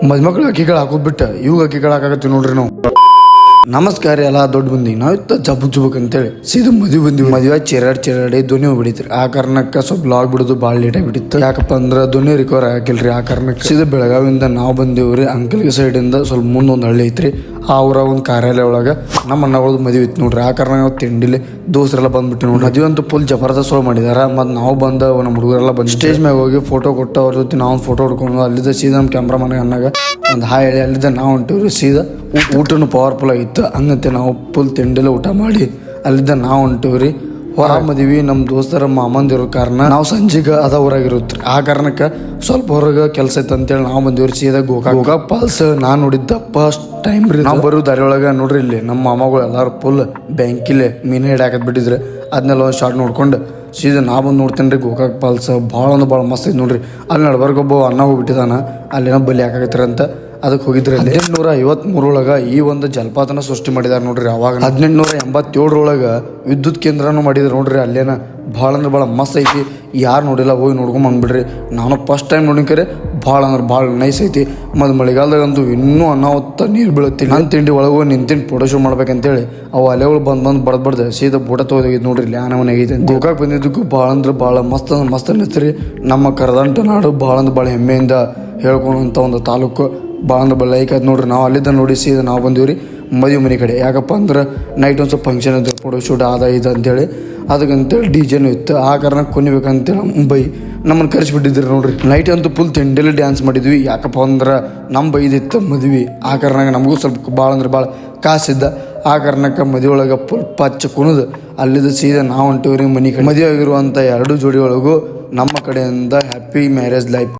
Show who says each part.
Speaker 1: ಮದ್ಮಕ್ಳು ಅಕ್ಕಿಗಳು ಹಾಕೋದ್ ಬಿಟ್ಟ ಇವಾಗ ಅಕ್ಕಿಗಳು ಹಾಕಾಕತ್ತೀವಿ ನೋಡ್ರಿ ನಾವು. ನಮಸ್ಕಾರ ಎಲ್ಲ ದೊಡ್ಡ ಮಂದಿ ನಾವು ಇತ್ತ ಜಬುಕ್ ಅಂತೇಳಿ ಸೀದಾ ಮದುವೆ ಬಂದಿವಿ. ಮದುವೆ ಚೆರಾಡಿ ಧ್ವನಿ ಹೋಗ್ಬಿಡಿತ್ರಿ. ಆ ಕಾರಣಕ್ಕೆ ಸ್ವಲ್ಪ ಲಾಗ್ ಬಿಡೋದು ಭಾಳ ಲೇಟ್ ಆಗಿಬಿಟ್ಟಿತ್ತು. ಯಾಕಪ್ಪ ಅಂದ್ರೆ ಧ್ವನಿ ರಿಕವರ್ ಆಗಿಲ್ರಿ. ಆ ಕಾರಣಕ್ಕೆ ಸೀದಾ ಬೆಳಗಾವಿಯಿಂದ ನಾವು ಬಂದಿವ್ರಿ. ಅಂಕಲ್ಗೆ ಸೈಡ್ ಇಂದ ಸ್ವಲ್ಪ ಮುಂದೊಂದು ಹಳ್ಳಿ ಐತ್ರಿ. ಅವರ ಒಂದು ಕಾರ್ಯಾಲಯ ಒಳಗ ನಮ್ಮ ಅಣ್ಣಗಳದ್ದು ಮದುವೆ ಇತ್ತು ನೋಡ್ರಿ. ಆ ಕಾರಣ ನಾವು ತಿಂಡಿಲಿ ದೋಸ್ತರೆಲ್ಲ ಬಂದ್ಬಿಟ್ಟು ನೋಡ್ರಿ. ಮದುವೆ ಅಂತೂ ಫುಲ್ ಜಬರ್ದಸ್ತ್ ಶೋ ಮಾಡಿದಾರ. ಮತ್ತು ನಾವು ಬಂದ ನಮ್ಮ ಹುಡುಗರೆಲ್ಲ ಬಂದು ಸ್ಟೇಜ್ ಮ್ಯಾಗ ಹೋಗಿ ಫೋಟೋ ಕೊಟ್ಟು ಅವ್ರ ಜೊತೆ ನಾವು ಫೋಟೋ ಹೊಡ್ಕೊಂಡು ಅಲ್ಲಿದ್ದ ಸೀದಾ ನಮ್ಮ ಕ್ಯಾಮ್ರಾಮನ್ ಅನ್ನಾಗ ಒಂದು ಹಾಯ್ ಹೇಳಿ ಅಲ್ಲಿದ್ದ ನಾವು ಹೊಂಟಿವ್ರಿ. ಸೀದಾ ಊಟನು ಪವರ್ಫುಲ್ ಆಗಿತ್ತು. ಹಂಗಂತೆ ನಾವು ಫುಲ್ ತಿಂಡಿಲ್ಲ ಊಟ ಮಾಡಿ ಅಲ್ಲಿದ್ದ ನಾವು ಹೊಂಟಿವ್ರಿ. ಹೊರ ಮದ್ವಿ ನಮ್ಮ ದೋಸ್ತರ ಮಾಮಂದಿರೋ ಕಾರಣ ನಾವು ಸಂಜೆಗೆ ಅದ ಊರಾಗಿರುತ್ತೆ. ಆ ಕಾರಣಕ್ಕೆ ಸ್ವಲ್ಪ ಹೊರಗೆ ಕೆಲಸ ಐತೆ ಅಂತೇಳಿ ನಾವು ಬಂದಿವ್ರಿ. ಸೀದಾ ಗೋಕಾಕ್ ಫಾಲ್ಸ್ ನಾನು ನೋಡಿದ್ದ ಫಸ್ಟ್ ಟೈಮ್ ರೀ. ನಾವು ಬರೋ ದಾರಿ ಒಳಗೆ ನೋಡ್ರಿ ಇಲ್ಲಿ ನಮ್ಮ ಮಾಮಗಳು ಎಲ್ಲಾರು ಫುಲ್ ಬ್ಯಾಂಕಿಲೆ ಮೀನು ಹಿಡಿಯಾಕತ್ ಬಿಟ್ಟಿದ್ರೆ ಅದನ್ನೆಲ್ಲ ಒಂದು ಶಾರ್ಟ್ ನೋಡ್ಕೊಂಡು ಸೀದಾ ನಾ ಬಂದು ನೋಡ್ತೇನೆ ರೀ. ಗೋಕಾಕ್ ಫಾಲ್ಸ್ ಭಾಳ ಅಂದ್ರೆ ಭಾಳ ಮಸ್ತ್ ಐತೆ ನೋಡ್ರಿ. ಅಲ್ಲಿ ನಡ್ಬರ್ಗೊಬ್ಬ ಅಣ್ಣ ಹೋಗ್ಬಿಟ್ಟಿದಾನ ಅಲ್ಲೇನೋ ಬಲಿ ಹಾಕಾಕತ್ತೀರ ಅಂತ ಅದಕ್ಕೆ ಹೋಗಿದ್ರಿ. 1853 ಈ ಒಂದು ಜಲಪಾತನ ಸೃಷ್ಟಿ ಮಾಡಿದಾರೆ ನೋಡ್ರಿ. ಅವಾಗ 1887 ವಿದ್ಯುತ್ ಕೇಂದ್ರನೂ ಮಾಡಿದ್ರು ನೋಡ್ರಿ. ಅಲ್ಲೇನ ಭಾಳ ಅಂದ್ರೆ ಭಾಳ ಮಸ್ತ್ ಐತಿ. ಯಾರು ನೋಡಿಲ್ಲ ಹೋಗಿ ನೋಡ್ಕೊಂಡ್ ಬಂದ್ಬಿಡ್ರಿ. ನಾನು ಫಸ್ಟ್ ಟೈಮ್ ನೋಡಿಕರೆ ಭಾಳ ಅಂದ್ರೆ ಭಾಳ ನೈಸ್ ಐತಿ. ಮತ್ತು ಮಳೆಗಾಲದಾಗಂತೂ ಇನ್ನೂ ಅನಾಹುತ ನೀರು ಬೀಳುತ್ತಿ. ನನ್ನ ತಿಂಡಿ ಒಳಗೆ ಹೋಗಿ ನಿಂತಿಂಡು ಫೋಟೋ ಶೂಟ್ ಮಾಡ್ಬೇಕಂತೇಳಿ ಅವು ಅಲೆಗಳು ಬಂದು ಬಡ್ದು ಸೀದಾ ಫೋಟೋ ತೊಗೊಂಡೋಗಿದ್ದು ನೋಡ್ರಿ. ಇಲ್ಲಿ ಆನೆ ಮನೆ ಐತೆ. ಗೋಕಾಕ್ ಬಂದಿದ್ದಕ್ಕೂ ಭಾಳ ಅಂದ್ರೆ ಭಾಳ ಮಸ್ತ್ ಅಂದ್ರೆ ಮಸ್ತ್ ಅನ್ನಿಸ್ತ್ರಿ. ನಮ್ಮ ಕರದಂಟ ನಾಡು ಭಾಳ ಅಂದ್ರೆ ಭಾಳ ಹೆಮ್ಮೆಯಿಂದ ಹೇಳ್ಕೊಳ್ಳುವಂಥ ಒಂದು ತಾಲೂಕು. ಭಾಳ ಅಂದ್ರೆ ಭಾಳ ಲೈಕ್ ಆಯ್ತು ನೋಡ್ರಿ. ನಾವು ಅಲ್ಲಿದ್ದ ನೋಡಿ ಸೀದಾ ನಾವು ಬಂದೀವಿ ಮದುವೆ ಮನೆ ಕಡೆ. ಯಾಕಪ್ಪ ಅಂದ್ರೆ ನೈಟ್ ಒಂದು ಸ್ವಲ್ಪ ಫಂಕ್ಷನ್ ಇದ್ದು ಫೋಟೋ ಶೂಟ್ ಇದು ಅಂತೇಳಿ ಅದಕ್ಕಂತೇಳಿ ಡಿಜೆನೂ ಇತ್ತು. ಆ ಕಾರಣ ಕುಣಿಬೇಕಂತೇಳಿ ಮುಂಬೈ ನಮ್ಮನ್ನು ಕರೆಸಿಬಿಟ್ಟಿದ್ರಿ ನೋಡ್ರಿ. ನೈಟ್ ಅಂತೂ ಫುಲ್ ತಿಂಡಿಲಿ ಡ್ಯಾನ್ಸ್ ಮಾಡಿದ್ವಿ. ಯಾಕಪ್ಪ ಅಂದ್ರೆ ನಮ್ಮ ಬೈದಿತ್ತು ಮದ್ವೆ. ಆ ಕಾರಣಕ್ಕೆ ನಮಗೂ ಸ್ವಲ್ಪ ಭಾಳ ಅಂದ್ರೆ ಭಾಳ ಕಾಸಿದ್ದ. ಆ ಕಾರಣಕ್ಕೆ ಮದುವೆ ಒಳಗೆ ಫುಲ್ ಪಚ್ಚ ಕುಣಿದು ಅಲ್ಲಿದ್ದ ಸೀದಾ ನಾವು ಹೊಂಟಿವ್ರಿ ಮನೆ ಕಡೆ. ಮದುವೆ ಆಗಿರುವಂಥ 2 ಜೋಡಿ ಒಳಗೂ ನಮ್ಮ ಕಡೆಯಿಂದ ಹ್ಯಾಪಿ ಮ್ಯಾರೇಜ್ ಲೈಫ್.